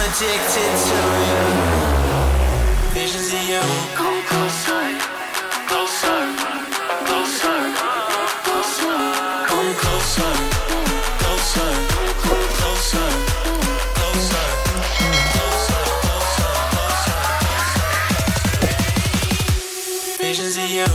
addicted to you. Visions of you. Come closer, closer, closer, closer. Come closer, closer, closer, closer, closer, closer, closer. Visions of you.